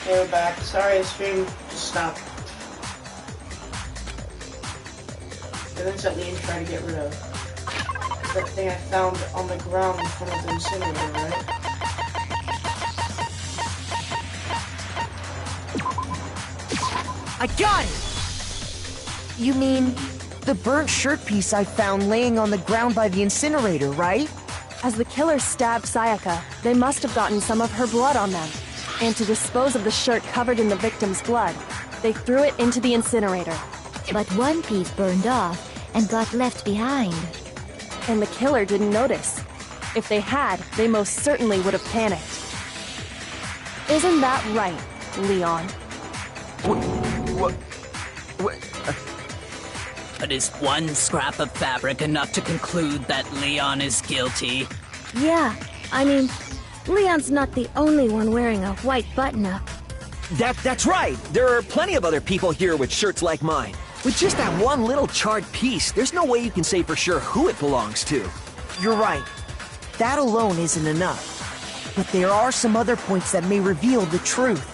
Okay, we're back. Sorry, the stream just stopped. Evidence that Liam tried to get rid of. That thing I found on the ground in front of the incinerator, right? I got it! You mean the burnt shirt piece I found laying on the ground by the incinerator, right? As the killer stabbed Sayaka, they must have gotten some of her blood on them. And to dispose of the shirt covered in the victim's blood, they threw it into the incinerator. But one piece burned off and got left behind. And the killer didn't notice. If they had, they most certainly would have panicked. Isn't that right, Leon? What? But is one scrap of fabric enough to conclude that Leon is guilty? Yeah, I mean, Leon's not the only one wearing a white button-up. That's right! There are plenty of other people here with shirts like mine. With just that one little charred piece, there's no way you can say for sure who it belongs to. You're right. That alone isn't enough. But there are some other points that may reveal the truth.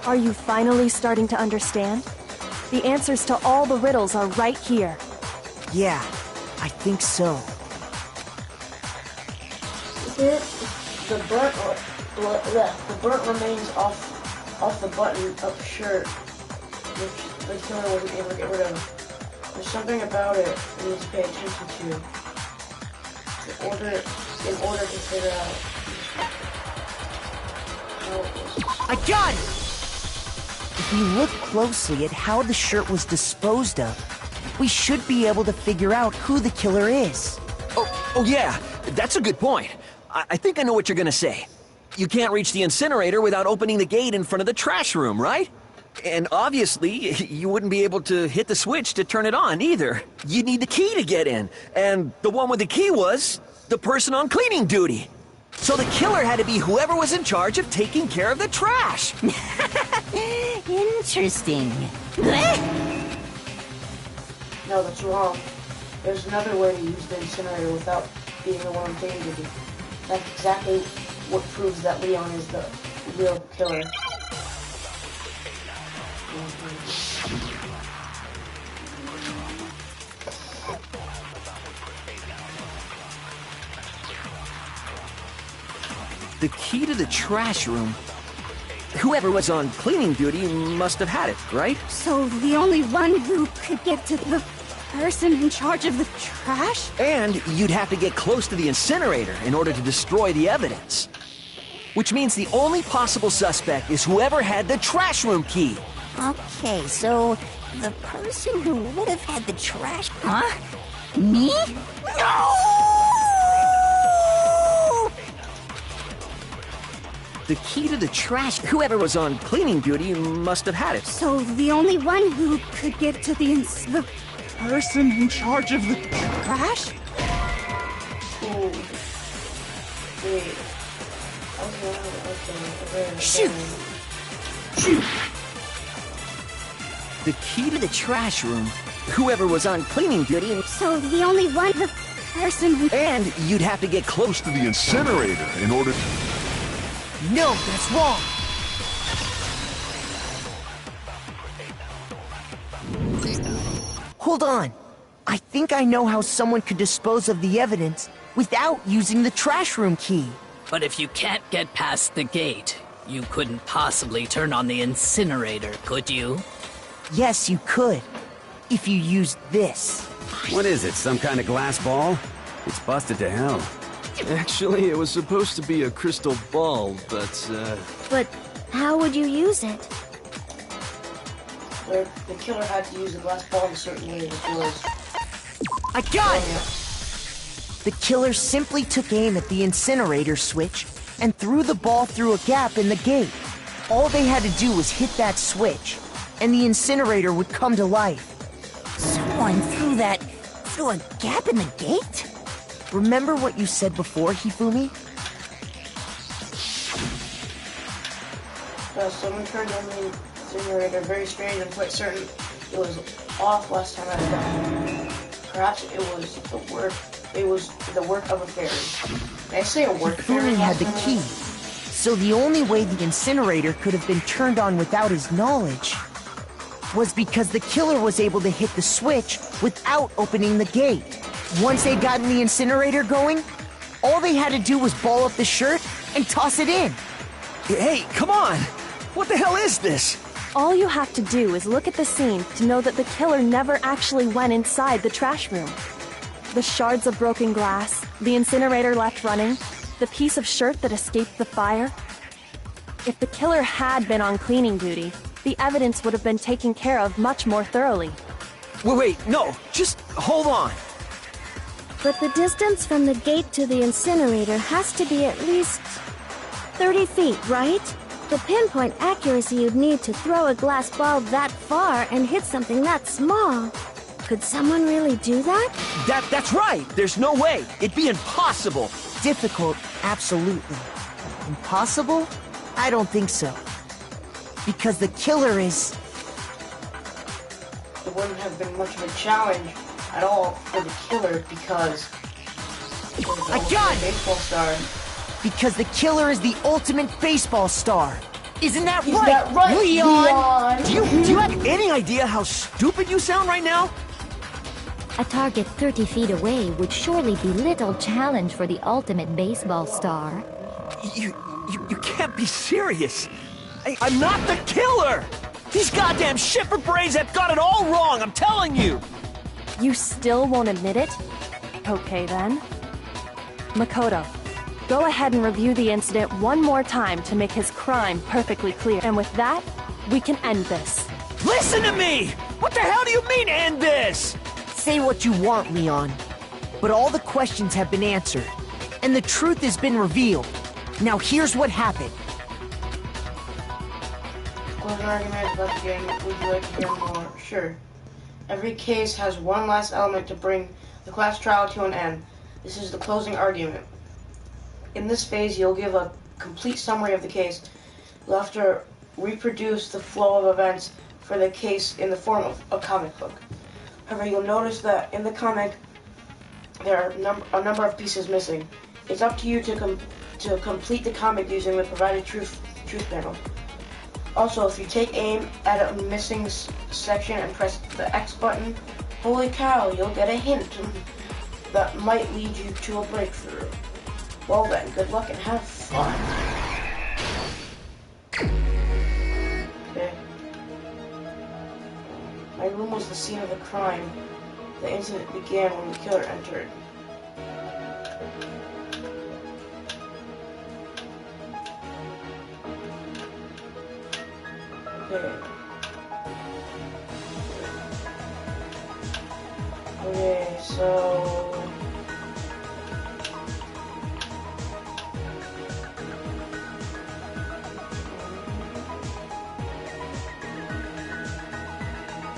Are you finally starting to understand? The answers to all the riddles are right here. Yeah, I think so. The burnt remains off the button-up shirt, which the killer wasn't able to get rid of. There's something about it we need to pay attention to in order to figure out how it was. I got it! If we look closely at how the shirt was disposed of, we should be able to figure out who the killer is. Oh yeah, that's a good point. I think I know what you're gonna say. You can't reach the incinerator without opening the gate in front of the trash room, right? And obviously, you wouldn't be able to hit the switch to turn it on either. You'd need the key to get in, and the one with the key was the person on cleaning duty. So the killer had to be whoever was in charge of taking care of the trash. Interesting. No, that's wrong. There's another way to use the incinerator without being the one cleaning duty. That's exactly what proves that Leon is the real killer. The key to the trash room. Whoever was on cleaning duty must have had it, right? So the only one who could get to the person in charge of the trash? And you'd have to get close to the incinerator in order to destroy the evidence. Which means the only possible suspect is whoever had the trash room key. Okay, so the person who would have had the trash... Huh? Me? No! The key to the trash... Whoever was on cleaning duty must have had it. So the only one who could get to the person in charge of the trash? Ooh. Wait. Okay. Shoot! Shoot! The key to the trash room. Whoever was on cleaning duty... So the only one person who... And you'd have to get close to the incinerator in order to... No, that's wrong! Hold on. I think I know how someone could dispose of the evidence without using the trash room key. But if you can't get past the gate, you couldn't possibly turn on the incinerator, could you? Yes, you could. If you used this. What is it, some kind of glass ball? It's busted to hell. Actually, it was supposed to be a crystal ball, but, But how would you use it? Where the killer had to use the glass ball in a certain way before his... I got it! The killer simply took aim at the incinerator switch and threw the ball through a gap in the gate. All they had to do was hit that switch, and the incinerator would come to life. Someone threw a gap in the gate? Remember what you said before, Hifumi? Someone turned on the incinerator. Very strange. I'm quite certain it was off last time I found it. Perhaps it was the work. It was the work of a fairy. Did I say a work fairy? Hifumi had the key, So the only way the incinerator could have been turned on without his knowledge was because the killer was able to hit the switch without opening the gate. Once they'd gotten the incinerator going, all they had to do was ball up the shirt and toss it in. Hey, come on! What the hell is this? All you have to do is look at the scene to know that the killer never actually went inside the trash room. The shards of broken glass, the incinerator left running, the piece of shirt that escaped the fire. If the killer had been on cleaning duty, the evidence would have been taken care of much more thoroughly. Wait, no, just hold on. But the distance from the gate to the incinerator has to be at least 30 feet, right? The pinpoint accuracy you'd need to throw a glass ball that far and hit something that small. Could someone really do that? That's right! There's no way! It'd be impossible! Difficult, absolutely. Impossible? I don't think so. Because the killer is... It wouldn't have been much of a challenge at all for the killer because... I got it! Baseball star. Because the killer is the ultimate baseball star. Isn't that Is right, that right, Leon? Do you have any idea how stupid you sound right now? A target 30 feet away would surely be little challenge for the ultimate baseball star. You can't be serious. I'm not the killer! These goddamn shifter brains have got it all wrong, I'm telling you! You still won't admit it? Okay then. Makoto, go ahead and review the incident one more time to make his crime perfectly clear. And with that, we can end this. Listen to me! What the hell do you mean, end this? Say what you want, Leon. But all the questions have been answered. And the truth has been revealed. Now here's what happened. Closing argument about the game. Would you like to hear more? Sure. Every case has one last element to bring the class trial to an end. This is the closing argument. In this phase, you'll give a complete summary of the case. You'll have to reproduce the flow of events for the case in the form of a comic book. However, you'll notice that in the comic, there are a number of pieces missing. It's up to you to complete the comic using the provided truth panel. Also, if you take aim at a missing section and press the X button, holy cow, you'll get a hint that might lead you to a breakthrough. Well then, good luck and have fun. Okay. My room was the scene of the crime. The incident began when the killer entered. Okay, so...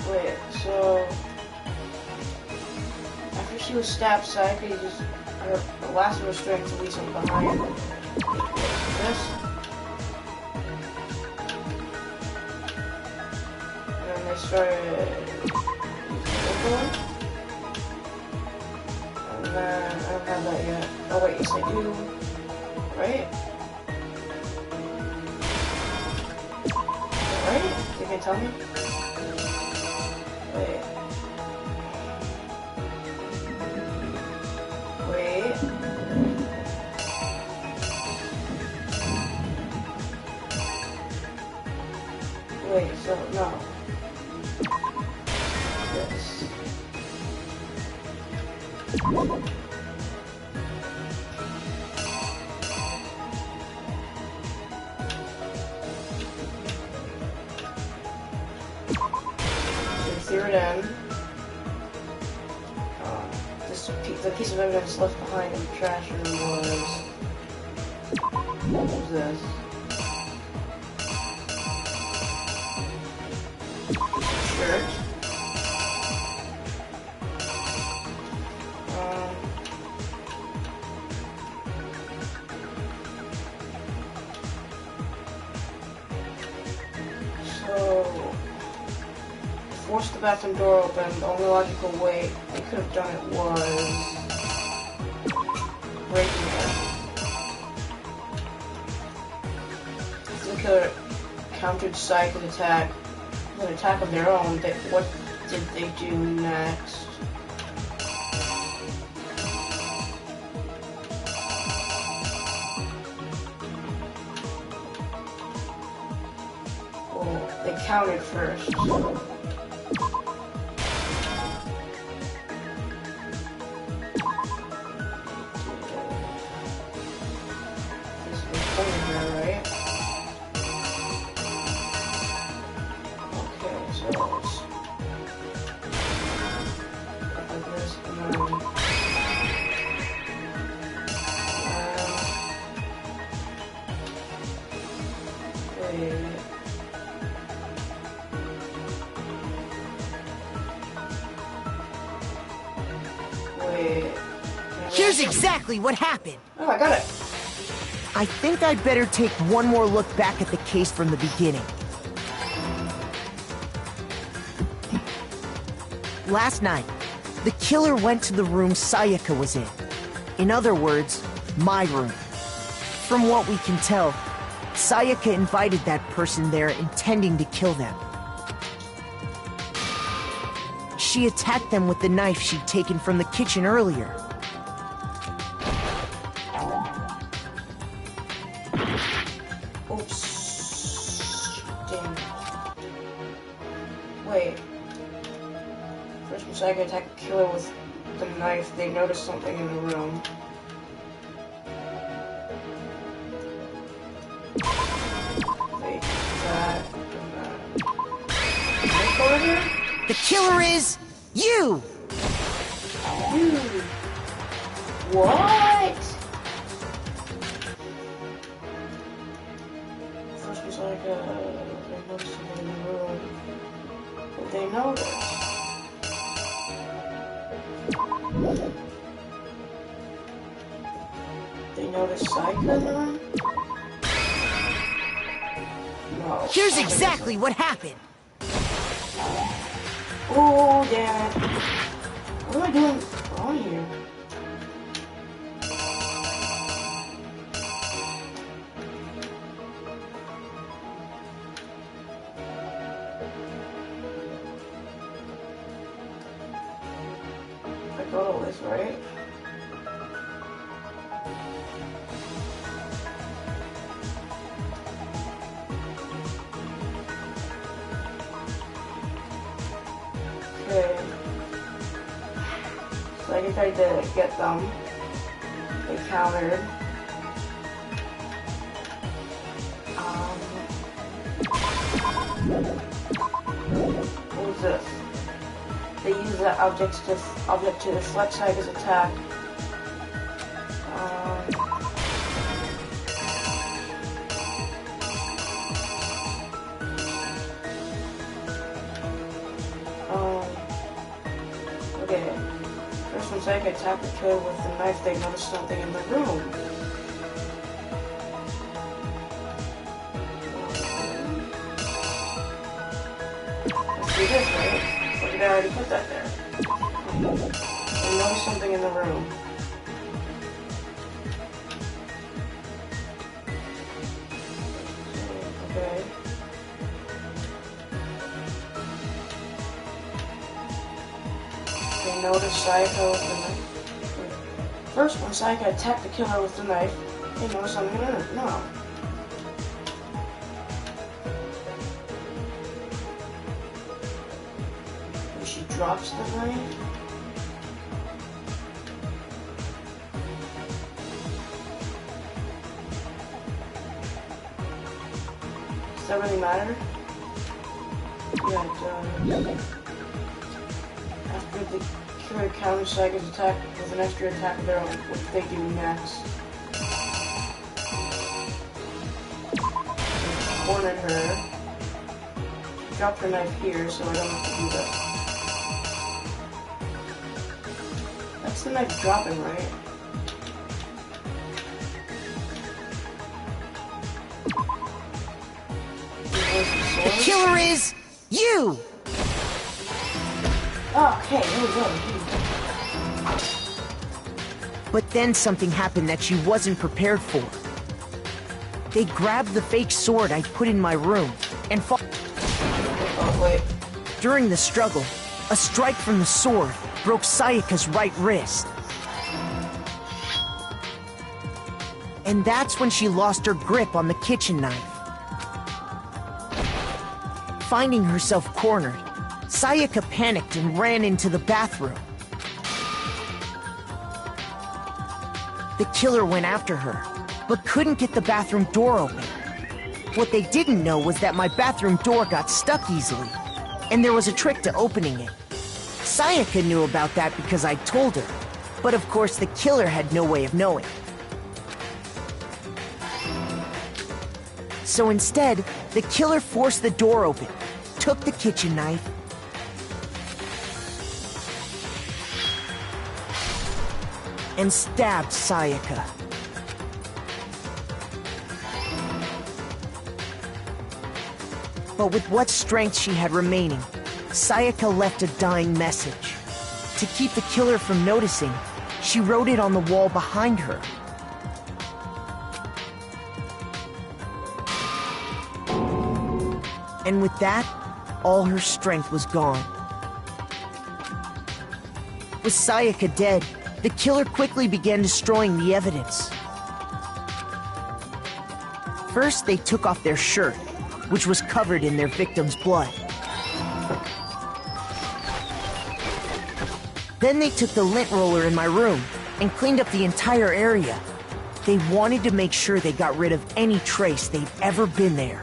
Wait, so... After she was stabbed, Sayaka used her last of her strength to leave him behind. This. And they started... And then... I don't have that yet. Oh wait, yes I do. Right? Right? You can tell me? Wait. Wait. Wait, so, no. This. Threw it in. The piece of evidence left behind in the trash room was... What was this? Shirt. So... Force the bathroom door open. The only logical way they could have done it was breaking it. killer countered Sayaka's attack with an attack of their own, what did they do next? Oh, they counted first. Here's exactly what happened. Oh, I got it. I think I'd better take one more look back at the case from the beginning. Last night, the killer went to the room Sayaka was in. In other words, my room. From what we can tell, Sayaka invited that person there intending to kill them. She attacked them with the knife she'd taken from the kitchen earlier. Oops. Damn. Wait. First when Sayaka attacked the killer with the knife, they noticed something in the room. Wait, that and that. Knife over here? The killer is you! You. What? First was like they noticed something in the room. What they noticed? They noticed Sayaka in the room? No. Here's exactly what happened. Oh, damn it. What am I doing wrong here? I got all this, right? Okay. So I tried to get them. They countered. What was this? They use the object to deflect Sayaka's attack. Okay. First when Sayaka attacked the killer with the knife, they noticed something in the room. Let's do this, right? Or did I already put that there? They noticed something in the room. Okay. They noticed Sayaka with the knife. First, when Sayaka attacked the killer with the knife, they noticed something in the room. No. When she drops the knife. Does that really matter? Yeah, it does. After the killer counters Sayaka's attack with an extra attack of their own, what they do next? They cornered her. She dropped her knife here, so I don't have to do that. That's the knife dropping, right? The killer is you! Okay, here we go. But then something happened that she wasn't prepared for. They grabbed the fake sword I put in my room and fought. Oh, wait. During the struggle, a strike from the sword broke Sayaka's right wrist. And that's when she lost her grip on the kitchen knife. Finding herself cornered, Sayaka panicked and ran into the bathroom. The killer went after her, but couldn't get the bathroom door open. What they didn't know was that my bathroom door got stuck easily, and there was a trick to opening it. Sayaka knew about that because I told her, but of course the killer had no way of knowing. So instead, the killer forced the door open, took the kitchen knife, and stabbed Sayaka. But with what strength she had remaining, Sayaka left a dying message. To keep the killer from noticing, she wrote it on the wall behind her. And with that, all her strength was gone. With Sayaka dead, the killer quickly began destroying the evidence. First, they took off their shirt, which was covered in their victim's blood. Then they took the lint roller in my room and cleaned up the entire area. They wanted to make sure they got rid of any trace they'd ever been there.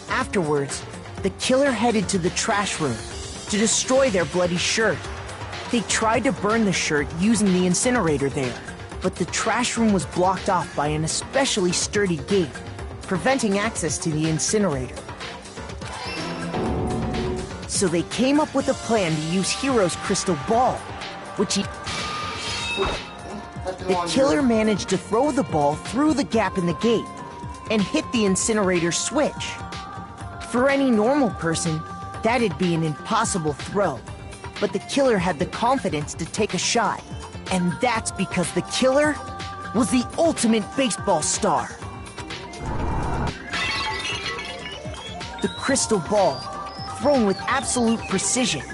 Afterwards, the killer headed to the trash room to destroy their bloody shirt. They tried to burn the shirt using the incinerator there, but the trash room was blocked off by an especially sturdy gate, preventing access to the incinerator. So they came up with a plan to use Hiro's crystal ball, which he... The killer managed to throw the ball through the gap in the gate and hit the incinerator switch. For any normal person, that'd be an impossible throw, but the killer had the confidence to take a shot, and that's because the killer was the ultimate baseball star. The crystal ball, thrown with absolute precision,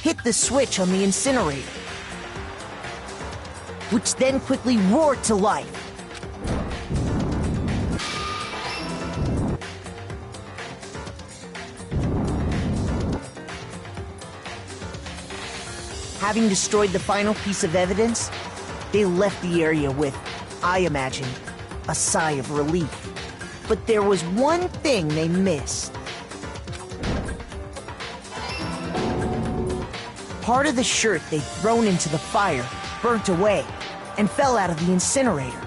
hit the switch on the incinerator, which then quickly roared to life. Having destroyed the final piece of evidence, they left the area with, I imagine, a sigh of relief. But there was one thing they missed. Part of the shirt they'd thrown into the fire burnt away and fell out of the incinerator.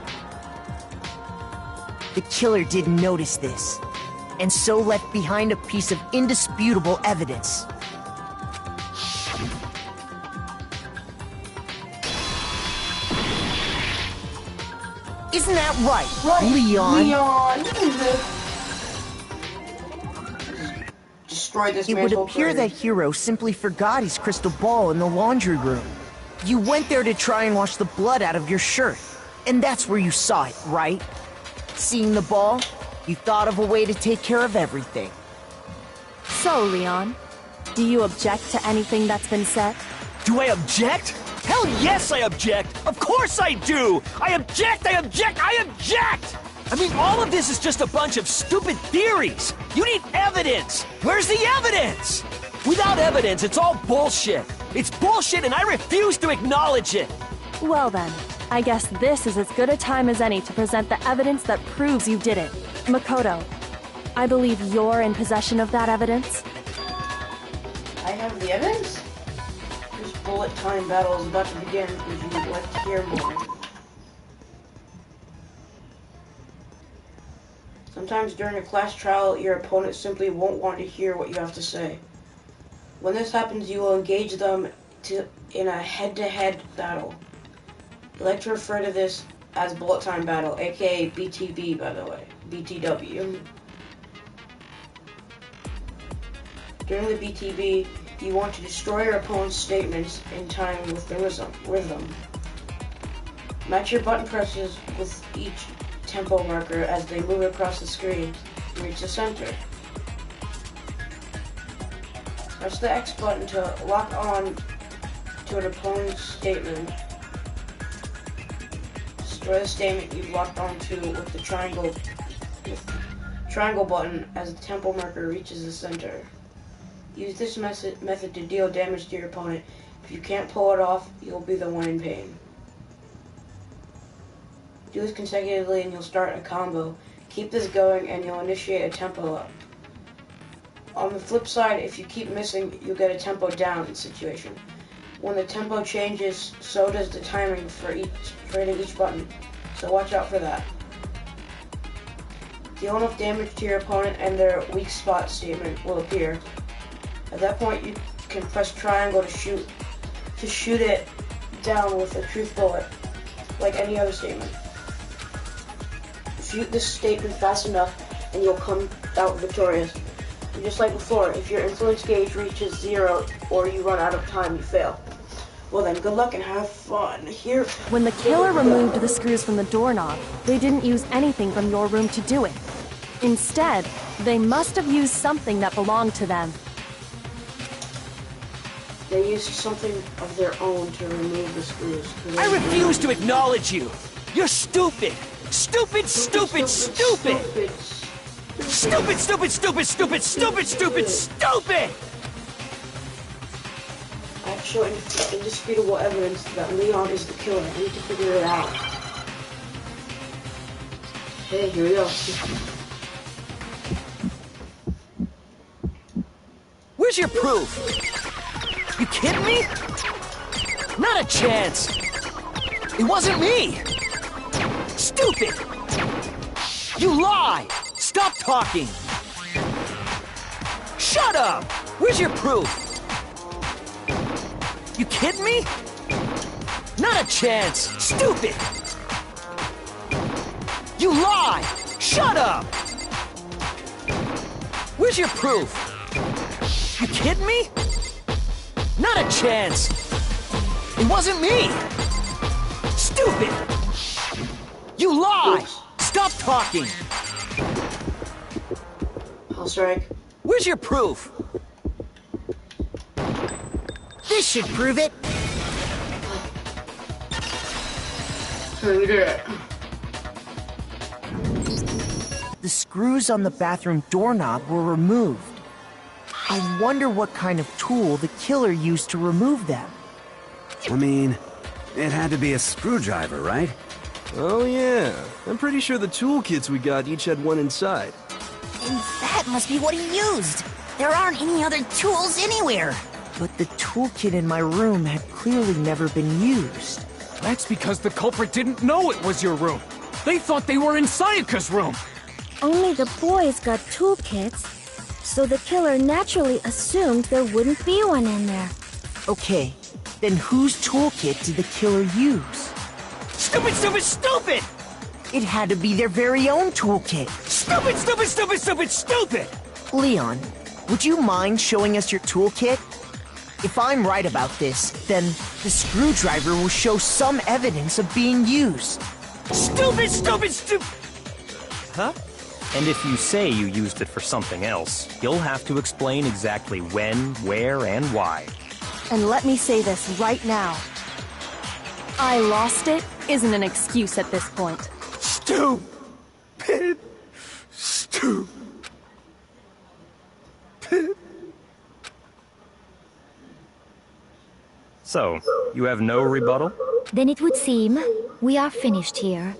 The killer didn't notice this, and so left behind a piece of indisputable evidence. Isn't that right, Leon? Destroy this. It would appear that Hiro simply forgot his crystal ball in the laundry room. You went there to try and wash the blood out of your shirt, and that's where you saw it, right? Seeing the ball, you thought of a way to take care of everything. So, Leon, do you object to anything that's been said? Do I object? Hell yes, I object! Of course I do! I object! I object! I object! I mean, all of this is just a bunch of stupid theories! You need evidence! Where's the evidence? Without evidence, it's all bullshit! It's bullshit and I refuse to acknowledge it! Well then, I guess this is as good a time as any to present the evidence that proves you did it. Makoto, I believe you're in possession of that evidence? I have the evidence? This bullet time battle is about to begin. Would you like to hear more? Sometimes during a class trial, your opponent simply won't want to hear what you have to say. When this happens, you will engage them in a head-to-head battle. I like to refer to this as bullet time battle, aka BTB, by the way. BTW. During the BTB, you want to destroy your opponent's statements in time with the rhythm. Match your button presses with each tempo marker as they move across the screen and reach the center. Press the X button to lock on to an opponent's statement. Destroy the statement you've locked onto with the triangle button as the tempo marker reaches the center. Use this method to deal damage to your opponent. If you can't pull it off, you'll be the one in pain. Do this consecutively and you'll start a combo. Keep this going and you'll initiate a tempo up. On the flip side, if you keep missing, you'll get a tempo down situation. When the tempo changes, so does the timing for hitting each button, so watch out for that. Deal enough damage to your opponent and their weak spot statement will appear. At that point, you can press triangle to shoot it down with a truth bullet, like any other statement. Shoot this statement fast enough and you'll come out victorious. And just like before, if your influence gauge reaches 0 or you run out of time, you fail. Well then, good luck and have fun. Here. When the killer removed the screws from the doorknob, they didn't use anything from your room to do it. Instead, they must have used something that belonged to them. They used something of their own to remove the screws. I refuse to acknowledge you! You're stupid! Stupid, stupid, stupid! Stupid, stupid, stupid, stupid, stupid, stupid, stupid! I have to show indisputable evidence that Leon is the killer. I need to figure it out. Hey, here we go. Where's your proof? You kidding me? Not a chance! It wasn't me! Stupid! You lie! Stop talking! Shut up! Where's your proof? You kidding me? Not a chance! Stupid! You lie! Shut up! Where's your proof? You kidding me? Not a chance! It wasn't me! Stupid! You lie! Stop talking! I'll strike. Where's your proof? This should prove it. We did it. The screws on the bathroom doorknob were removed. I wonder what kind of tool the killer used to remove them. I mean, it had to be a screwdriver, right? Oh yeah, I'm pretty sure the toolkits we got each had one inside. And that must be what he used. There aren't any other tools anywhere. But the toolkit in my room had clearly never been used. That's because the culprit didn't know it was your room. They thought they were in Sayaka's room. Only the boys got toolkits, so the killer naturally assumed there wouldn't be one in there. Okay, then whose toolkit did the killer use? Stupid, stupid, stupid! It had to be their very own toolkit. Stupid, stupid, stupid, stupid, stupid! Leon, would you mind showing us your toolkit? If I'm right about this, then the screwdriver will show some evidence of being used. Stupid, stupid, stupid! Huh? And if you say you used it for something else, you'll have to explain exactly when, where, and why. And let me say this right now. I lost it isn't an excuse at this point. Stupid! Stupid! So, you have no rebuttal? Then it would seem we are finished here.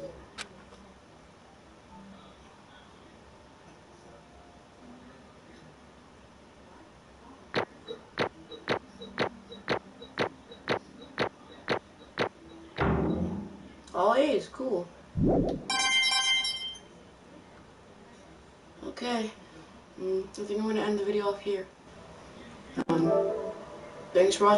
All A's, cool. Okay. I think I'm going to end the video off here. Thanks for watching.